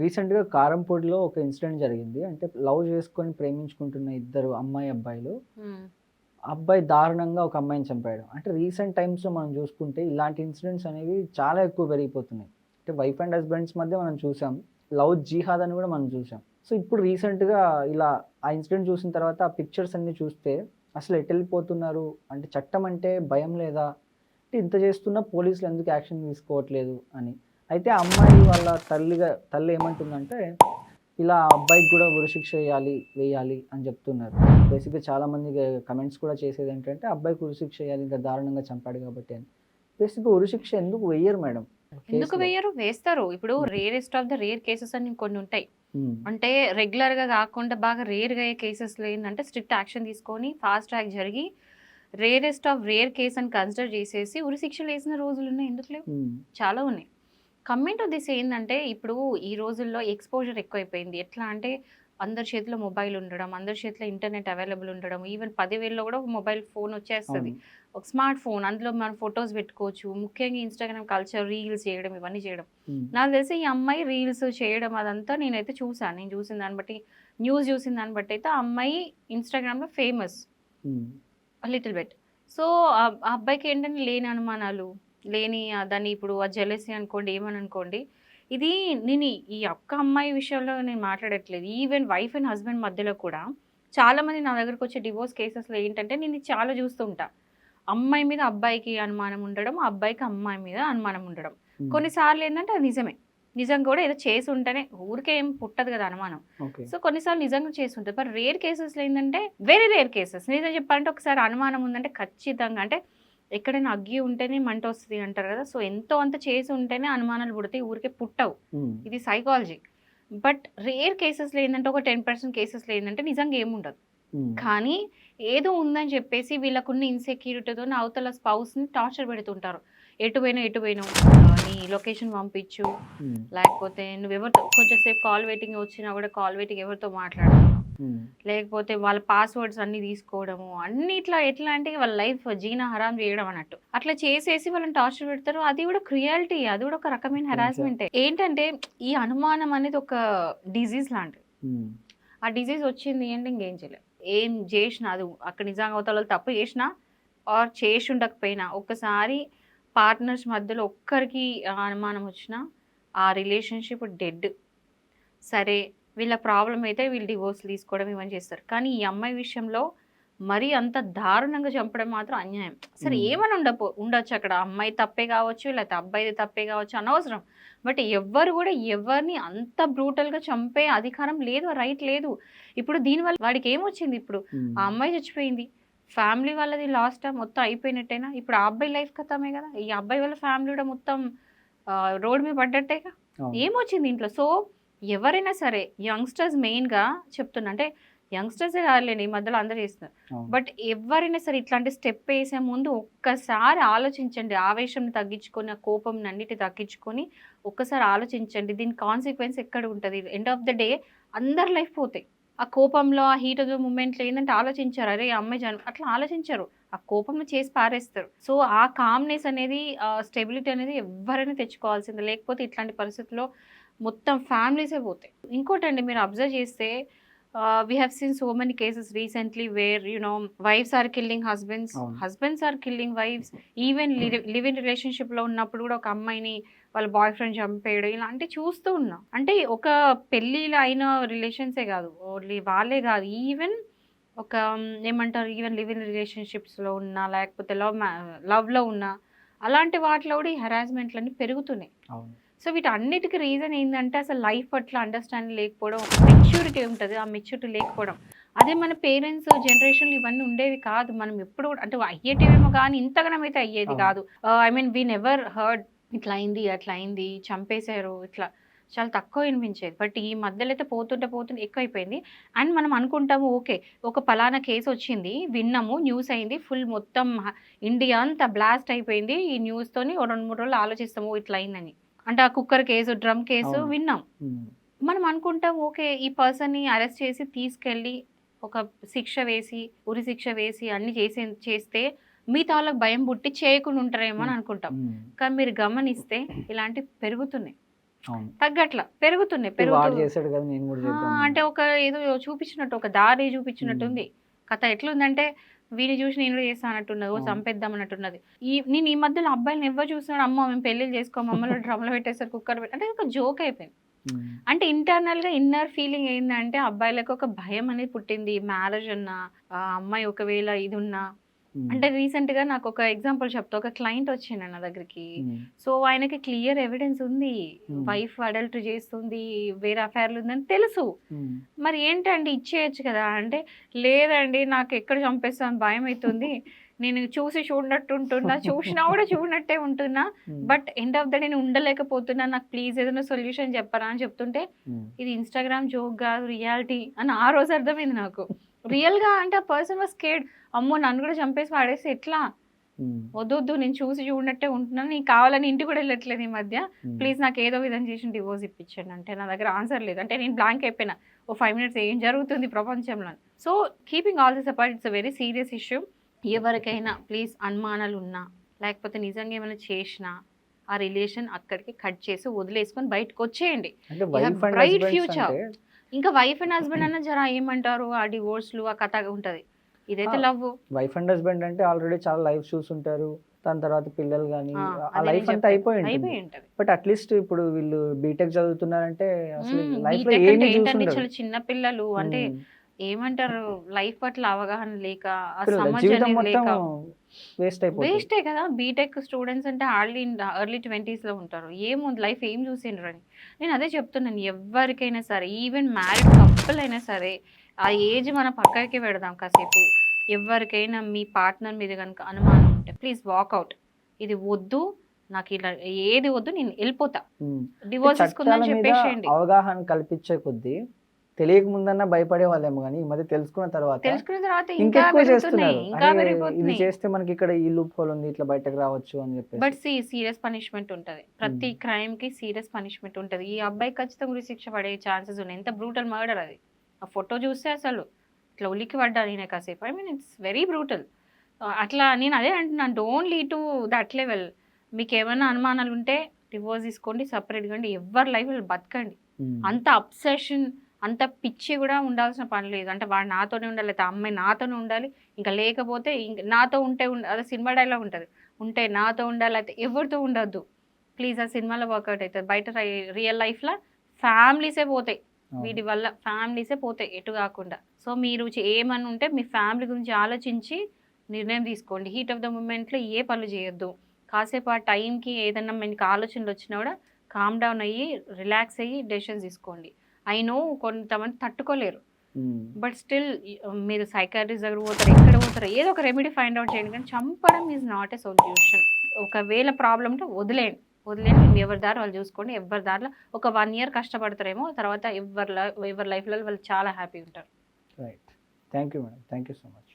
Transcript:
రీసెంట్‌గా కారంపొడిలో ఒక ఇన్సిడెంట్ జరిగింది. అంటే లవ్ చేసుకొని ప్రేమించుకుంటున్న ఇద్దరు అమ్మాయి, అబ్బాయిలు. హ్మ్. అబ్బాయి దారుణంగా ఒక అమ్మాయిని చంపాడు. అంటే రీసెంట్ టైమ్స్‌లో మనం చూసుకుంటే ఇలాంటి ఇన్సిడెంట్స్ అనేవి చాలా ఎక్కువ పెరిగిపోతున్నాయి. అంటే వైఫ్ అండ్ హస్బాండ్స్ మధ్య మనం చూసాం. లవ్ జిహాద్ అని కూడా మనం చూసాం. సో, ఇప్పుడు రీసెంట్‌గా ఇలా ఆ ఇన్సిడెంట్ చూసిన తర్వాత ఆ పిక్చర్స్ అన్నీ చూస్తే అసలు ఎటెళ్ళిపోతున్నారు? అంటే చట్టం అంటే భయం లేదా? అంటే ఇంత చేస్తున్నా పోలీసులు ఎందుకు యాక్షన్ తీసుకోవట్లేదు అని. అయితే ఆ అమ్మాయి వాళ్ళ తల్లి ఏమంటుందంటే, ఇలా అబ్బాయికి గూడా ఉరిశిక్ష వేయాలి అని జెప్తున్నారు. బేసిక్‌గా చాలామంది కమెంట్స్ కూడా చేసేదేంటంటే, అబ్బాయికి ఉరిశిక్ష ఎయ్యాలి ఇంత దారుణంగా చంపాడు గాబట్టి అని. బేసిక్‌గా ఉరిశిక్ష ఎందుకు వెయ్యరు మేడం ఎందుకు కేస్‌లో? వెయ్యరు? వేస్తారు. ఇప్పుడు హ్మ్. Rarest of the rare cases అని కొన్నుంటాయి. హ్మ్. అంటే రెగ్యులర్‌గా గాకుండా బాగా రేర్‌గా అయ్యే కేసెస్‌లో ఏందంటే స్ట్రిక్ట్ యాక్షన్ తీసుకొని ఫాస్ట్ ట్రాక్ జరిగి రేరెస్ట్ ఆఫ్ రేర్ కేస్ అని కన్సిడర్ చేసేసి ఉరిశిక్షలేసిన రోజులున్నాయి. ఎందుకు లేవు? హ్మ్. చాలా ఉన్నాయి. కమింగ్ టు దిస్ ఏందంటే, ఇప్పుడు ఈ రోజుల్లో ఎక్స్‌పోజర్ ఎక్కువైపోయింది. ఎట్లా అంటే, అందరి చేతిలో మొబైల్ ఉండడం, అందరి చేతిలో ఇంటర్నెట్ అవైలబుల్ ఉండడం, ఈవెన్ 10,000లో కూడా ఒక మొబైల్ ఫోన్ వచ్చేస్తది. అవును. ఒక స్మార్ట్ ఫోన్ అందులో మనం ఫోటోస్ పెట్టుకోవచ్చు. ముఖ్యంగా ఇన్‌స్టాగ్రామ్ కల్చర్, రీల్స్ చేయడం, ఇవన్నీ చేయడం. హ్మ్. నాకు తెలిసి ఈ అమ్మాయి రీల్స్ చేయడం అదంతా నేనైతే చూసాను. నేను చూసిన దాన్ని బట్టి, న్యూస్ చూసిన దాన్ని బట్టి అయితే ఆ అమ్మాయి ఇన్‌స్టాగ్రామ్‌లో ఫేమస్. హ్మ్. Little bit. సో, ఆ అబ్బాయికి ఏంటంటే లేని అనుమానాలు, లేని దాన్ని ఇప్పుడు ఆ జెలసీ అనుకోండి, ఏమని అనుకోండి. ఇది నేను ఈ ఒక్క అమ్మాయి విషయంలో నేను మాట్లాడట్లేదు. ఈవెన్ వైఫ్ అండ్ హస్బెండ్ మధ్యలో కూడా చాలామంది నా దగ్గరకొచ్చే డివోర్స్ కేసెస్‌లో ఏంటంటే, నేను ఇది చాలా చూస్తూ ఉంటా. అమ్మాయి మీద అబ్బాయికి అనుమానం ఉండడం, అబ్బాయికి అమ్మాయి మీద అనుమానం ఉండడం. హ్మ్. కొన్నిసార్లు ఏందంటే అది నిజమే. నిజం కూడా ఏదో చేసుంటేనే ఊరికే ఏం పుట్టదు కదా అనుమానం. ఓకే. సో, కొన్నిసార్లు నిజంగా చేసుంటది. బట్ రేర్ కేసెస్‌లో ఏందంటే వెరీ రేర్ కేసెస్. నిజం చెప్పాలంటే ఒకసారి అనుమానం ఉందంటే ఖచ్చితంగా అంటే ఎక్కడైనా అగ్గి ఉంటేనే మంటొస్తది అంటారు కదా! సో, ఎంతో అంత చేసి ఉంటేనే అనుమానాలు పుడతాయి. ఊరికే పుట్టవు. హ్మ్. ఇది సైకాలజీ. బట్ రేర్ కేసెస్‌లో ఏందంటే ఒక 10% కేసెస్‌లో ఏందంటే నిజంగా ఏముండదు. హ్మ్. కానీ ఏదో ఉందని చెప్పేసి వీళ్ళకున్న ఇన్‌సెక్యూరిటీతోని అవతల స్పౌస్‌ని టార్చర్ పెడుతుంటారు. ఎటు పోయినావు? నీ లొకేషన్ పంపించు. హ్మ్. లేకపోతే నువ్వెవరితో కొంచెం సేపు కాల్ వెయిటింగ్ వచ్చినా కూడా కాల్ వెయిటింగ్ ఎవరితో మాట్లాడుతున్నావు? హ్మ్. లేకపోతే వాళ్ళ పాస్‌వర్డ్స్ అన్నీ తీసుకోవడము. అన్నీ ఇట్లా ఎట్లా అంటే వాళ్ళ లైఫ్ జీనా హరాం చేయడం అన్నట్టు. అట్లా చేసేసి వాళ్ళని టార్చర్ పెడతారు. అది కూడా క్రుయాలిటీ. అది కూడా ఒక రకమైన నిజం. హెరాస్మెంటే. ఏంటంటే ఈ అనుమానం అనేది ఒక డిసీజ్ లాంటిది. హ్మ్. ఆ డిసీజ్ వచ్చింది అంటే ఇంకేం చేయలేం. ఏం జేషినా అది అక్కడ నిజంగా అవతలోళ్ళు తప్పు జేషినా ఆర్ చేసుండకపోయినా ఒక్కసారి పార్ట్నర్స్ మధ్యలో ఒక్కరికి అనుమానం వచ్చినా ఆ రిలేషన్‌షిప్ డెడ్. సరే వీళ్ళ ప్రాబ్లమ్ అయితే వీళ్ళు డివోర్స్‌లు తీసుకోవడం ఇవన్నీ చేస్తారు. కానీ ఈ అమ్మాయి విషయంలో మరీ అంత దారుణంగా చంపడం మాత్రం అన్యాయం. సరే హ్మ్. ఏమని ఉండొచ్చక్కడ. అమ్మాయి తప్పే కావచ్చు, లేకపోతే అబ్బాయిది తప్పే కావచ్చు అనవసరం. బట్ ఎవ్వరు గూడా ఎవరిని అంత బ్రూటల్‌గా చంపే అధికారం లేదు, రైట్ లేదు. ఇప్పుడు దీనివల్ల వాడికేమొచ్చింది ఇప్పుడు? ఆ హ్మ్. అమ్మాయి చచ్చిపోయింది. ఫ్యామిలీ వాళ్ళది లాస్టా? మొత్తం అయిపోయినట్టేనా? ఇప్పుడు ఆ అబ్బాయి లైఫ్ ఖతమే గదా! ఈ అబ్బాయి వాళ్ళ ఫ్యామిలీ గూడా మొత్తం రోడ్ మీద పడ్డట్టేగా. అవును. ఏమొచ్చింది ఇంట్లో? సో, ఎవరైనా సరే యంగ్‌స్టర్స్ మెయిన్‌గా చెప్తున్నా. అంటే యంగ్‌స్టర్సే కాదులెండి. ఈ మధ్యలో అందరూ చేస్తున్నారు. అవును. బట్ ఎవ్వరైనా సరే ఇట్లాంటి స్టెప్ ఏసే ముందు ఒక్కసారి ఆలోచించండి. ఆవేశంని తగ్గించుకొని, ఆ కోపంనన్నిటి తగ్గించుకొని ఒక్కసారి ఆలోచించండి. దీని కాన్సిక్వెన్స్ ఎక్కడ ఉంటది? ఎండ్ ఆఫ్ ద డే అందరి లైఫ్ పోతాయి. ఆ కోపంలో, ఆ హీట్ ఆఫ్ ద మూమెంట్‌లో ఏందంటే ఆలోచించరు. అరే! ఆ అమ్మాయి అట్లా ఆలోచించరు. ఆ కోపంలో చేసి పారేస్తారు. సో, ఆ కామ్‌నెస్ అనేది స్టెబిలిటీ అనేది ఎవ్వరైనా తెచ్చుకోవాల్సిందే. లేకపోతే ఇట్లాంటి పరిస్థితుల్లో మొత్తం ఫ్యామిలీసే పోతాయి. ఇంకోటండి మీరు అబ్జర్వ్ చేస్తే we have seen so many cases recently where wives are killing husbands, అవును. Husbands are killing wives. Even live in రిలేషన్‌షిప్‌లో ఉన్నప్పుడు కూడా ఒక అమ్మాయిని వాళ్ళ బాయ్ ఫ్రెండ్ చంపేయడం ఇలాంటివి చూస్తూ ఉన్నాం. అంటే ఒక పెళ్ళిలో అయిన రిలేషన్సే కాదు. ఓన్లీ వాళ్ళే కాదు. ఈవెన్ ఒక ఏమంటారు ఈవెన్ లివ్ ఇన్ రిలేషన్‌షిప్స్‌లో ఉన్నా లేకపోతే లవ్‌లో ఉన్నా అలాంటి వాటిలో కూడా ఈ హెరాస్మెంట్‌లన్నీ పెరుగుతున్నాయి. అవును. సో, వీటన్నిటికి రీజన్ ఏందంటే, అసలు లైఫ్ పట్ల అండర్‌స్టాండింగ్ లేకపోవడం, ఒక మెచ్యూరిటీ ఉంటది. ఆ మెచ్యూరిటీ లేకపోవడం. అదే మన పేరెంట్స్ జనరేషన్‌లో ఇవన్నీ ఉండేవి కాదు. మనం ఎప్పుడు కూడా అంటే అయ్యేటివేమో గానీ, ఇంతగనమైతే అయ్యేది అవును. కాదు. I mean we never heard ఇట్లా అయింది, అట్లా అయింది, చంపేశారు ఇట్లా. చాలా తక్కువ వినిపించేది. బట్ ఈ మధ్యలో అయితే పోతుంటే ఎక్కువైపోయింది. అండ్ మనం అనుకుంటాము ఓకే. ఒక పలానా కేసొచ్చింది. విన్నాము. న్యూస్ అయింది. ఫుల్ మొత్తం ఇండియా అంతా బ్లాస్ట్ అయిపోయింది. ఈ న్యూస్‌తోని ఓ 2, 3 రోజులు ఆలోచిస్తాము. ఓ ఇట్లా అయిందని. అంటే ఆ కుక్కర్ కేసు, డ్రమ్ కేసు అవును. విన్నాం. హ్మ్. మనం అనుకుంటాం ఓకే. ఈ పర్సన్‌ని అరెస్ట్ చేసి తీసుకెళ్ళి ఒక శిక్ష వేసి, ఉరి శిక్ష వేసి అన్నీ చేస్తే మిగతా వాళ్ళకి భయం పుట్టి చేయకుండా ఉంటారేమో హ్మ్. అని అనుకుంటాం. హ్మ్. కానీ మీరు గమనిస్తే ఇలాంటివి పెరుగుతున్నాయి. అవును. తగ్గట్లా పెరుగుతున్నాయి వాడు పెరుగుతూ చేసాడు కదా నేను కూడా చేద్దాం. అంటే ఒక ఏదో చూపించినట్టు ఒక దారి చూపించినట్టుంది కథ. ఎట్లుందంటే వీని చూసి నేను కూడా చేస్తా అన్నట్టున్నది, ఓ అవును. చంపేద్దాం అన్నట్టున్నది. నేను ఈ మధ్యలో అబ్బాయిని ఎవరు చూస్తున్నాడు, అమ్మో మేము పెళ్ళిళ్ళు చేసుకోము, మమ్మల్ని డ్రమ్లో పెట్టేస్తారు, కుక్కర్ అంటే ఒక జోక్ అయిపోయింది. అంటే ఇంటర్నల్గా ఇన్నర్ ఫీలింగ్ ఏంటంటే అబ్బాయిలకు ఒక భయం అనేది పుట్టింది. మ్యారేజ్ అన్నా, అమ్మాయి ఒకవేళ ఇది ఉన్నా. అంటే రీసెంట్గా నాకు ఒక ఎగ్జాంపుల్ చెప్తా. ఒక క్లయింట్ వచ్చిండు నా దగ్గరికి. సో ఆయనకి క్లియర్ ఎవిడెన్స్ ఉంది, వైఫ్ అడల్ట్ చేస్తుంది, వేరే అఫైర్లు ఉందని తెలుసు. మరి ఏంటండి ఇచ్చేయచ్చు కదా అంటే, లేదండి నాకు ఎక్కడ చంపేస్తాను భయం అవుతుంది, నేను చూసి చూడనట్టు ఉంటున్నా, చూసినా కూడా చూడనట్టే ఉంటున్నా, but end of the day నేను ఉండలేకపోతున్నా, నాకు ప్లీజ్ ఏదైనా సొల్యూషన్ చెప్పరా అని చెప్తుంటే, ఇది ఇన్స్టాగ్రామ్ జోక్ కాదు రియాలిటీ అని ఆ రోజు అర్థమైంది నాకు. రియల్గా అంటే ఆ పర్సన్ వాజ్ స్కేర్డ్. అమ్మో నన్ను కూడా చంపేసి వాడేసి ఎట్లా, వద్దు నేను చూసి చూడనట్టే ఉంటున్నాను, నీకు కావాలని ఇంటికి కూడా వెళ్ళట్లేదు ఈ మధ్య, ప్లీజ్ నాకు ఏదో విధంగా చేసి డివోర్స్ ఇప్పించండి అంటే నా దగ్గర ఆన్సర్ లేదు. అంటే నేను బ్లాంక్ అయిపోయినా, ఓ 5 minutes ఏం జరుగుతుంది ప్రపంచంలో. So keeping all this apart, it's a very serious issue. ఎవరికైనా ప్లీజ్ అనుమానాలు ఉన్నా, లేకపోతే నిజంగా ఏమైనా చేసినా, ఆ రిలేషన్ అక్కడికి కట్ చేసి వదిలేసుకొని బయటకు వచ్చేయండి. Bright future. ఇంకా వైఫ్ అండ్ హస్బెండ్ అన్న జరా ఏమంటారు, ఆ డివోర్స్లు ఆ కథ ఉంటది. ఇదైతే లవ్. వైఫ్ అండ్ హస్బెండ్ అంటే ఆల్రెడీ చాలా లైఫ్ చూసుంటారు, దాని తర్వాత పిల్లలు కానీ ఆ లైఫ్ అంతా అయిపోయి ఉంటుంది. బట్ అట్లీస్ట్ ఇప్పుడు వీళ్ళు బీటెక్ చదువుతున్నారంటే అసలు లైఫ్ లో ఏమీ చూసుండరు. చిన్న పిల్లలు అంటే ఏమంటారు, లైఫ్ పట్ల అవగాహన లేక, జీవితం మొత్తం వేస్టే కదా. బీటెక్ స్టూడెంట్స్ అంటే ఎర్లీ 20s లో ఉంటారు. ఏముంది లైఫ్ ఏం చూసిండ్రు అని నేను అదే చెప్తున్నాను. ఎవరికైనా సరే, ఈవెన్ మ్యారీడ్ కపుల్ అయినా సరే, ఆ ఏజ్ మన పక్కకి పెడదాం కాసేపు. ఎవరికైనా మీ పార్ట్నర్ మీద కనుక అనుమానం ఉంటే ప్లీజ్ వాక్అవుట్. ఇది వద్దు, నాకు ఇలా ఏది వద్దు, నేను వెళ్ళిపోతా, డివోర్స్ తీసుకుందని చెప్పేసేయండి. అవగాహన కల్పించే కొద్దీ తెలియక ముందన్నా భయపడే వాళ్ళేమో కానీ ఈ మధ్య తెలుసుకున్న తర్వాత ఇంకెక్కువ చేస్తున్నారు. ఇది చేస్తే మనకి ఇక్కడ ఈ లూప్ హోల్ ఉంది, ఇట్లా బయటకు రావచ్చు అని చెప్పి. బట్ సీరియస్ పనిష్మెంట్ ఉంటది, ప్రతి క్రైమ్ కి సీరియస్ పనిష్మెంట్ ఉంటది. ఈ అబ్బాయి ఖచ్చితంగా ఉరి శిక్ష పడే ఛాన్సెస్ ఉన్నాయి. ఎంత బ్రూటల్ మర్డర్ అది. ఆ ఫోటో చూస్తే అసలు ఇట్లా ఉలికి పడ్డా నేనే కాసేపు. It's very brutal. అట్లా నేను అదే అంటున్నాను, don't lead to that level. మీకు ఏమైనా అనుమానాలు ఉంటే డివోర్స్ తీసుకోండి, సపరేట్గా అండి, ఎవరి లైఫ్ బతకండి. అంత అబ్సెషన్, అంత పిచ్చి కూడా ఉండాల్సిన పని లేదు. అంటే వాడు నాతోనే ఉండాలి, లేకపోతే అమ్మాయి నాతోనే ఉండాలి, ఇంకా లేకపోతే నాతో ఉంటే అదే సినిమా డైలాగ్ ఉంటుంది, ఉంటే నాతో ఉండాలి, అయితే ఎవరితో ఉండొద్దు. ప్లీజ్ ఆ సినిమాలో వర్కౌట్ అవుతుంది. బయట రియల్ లైఫ్లో ఫ్యామిలీసే పోతాయి వీటి వల్ల, ఫ్యామిలీసే పోతాయి ఎటు కాకుండా. సో మీరు ఏమని ఉంటే మీ ఫ్యామిలీ గురించి ఆలోచించి నిర్ణయం తీసుకోండి. హీట్ ఆఫ్ ద మూమెంట్లో ఏ పనులు చేయొద్దు. కాసేపు ఆ టైంకి ఏదన్నా మీకు ఆలోచనలు వచ్చినా కూడా కామ్ డౌన్ అయ్యి రిలాక్స్ అయ్యి డెసిషన్స్ తీసుకోండి. ఐ నో కొంతమంది తట్టుకోలేరు, బట్ స్టిల్ మీరు సైకాట్రిస్ట్ దగ్గర పోతారు, ఎక్కడ పోతారు, ఏదో ఒక రెమెడీ ఫైండ్ అవుట్ చేయండి. కానీ చంపడం ఈజ్ నాట్ ఎ సొల్యూషన్. ఒకవేళ ప్రాబ్లం ఉంటే వదిలేయండి, ఎవరి దారి వాళ్ళు చూసుకోండి. ఎవరి దారిలో ఒక 1 year కష్టపడతారేమో, తర్వాత ఎవరి లైఫ్లో వాళ్ళు చాలా హ్యాపీ ఉంటారు. Right. Thank you madam, thank you so much.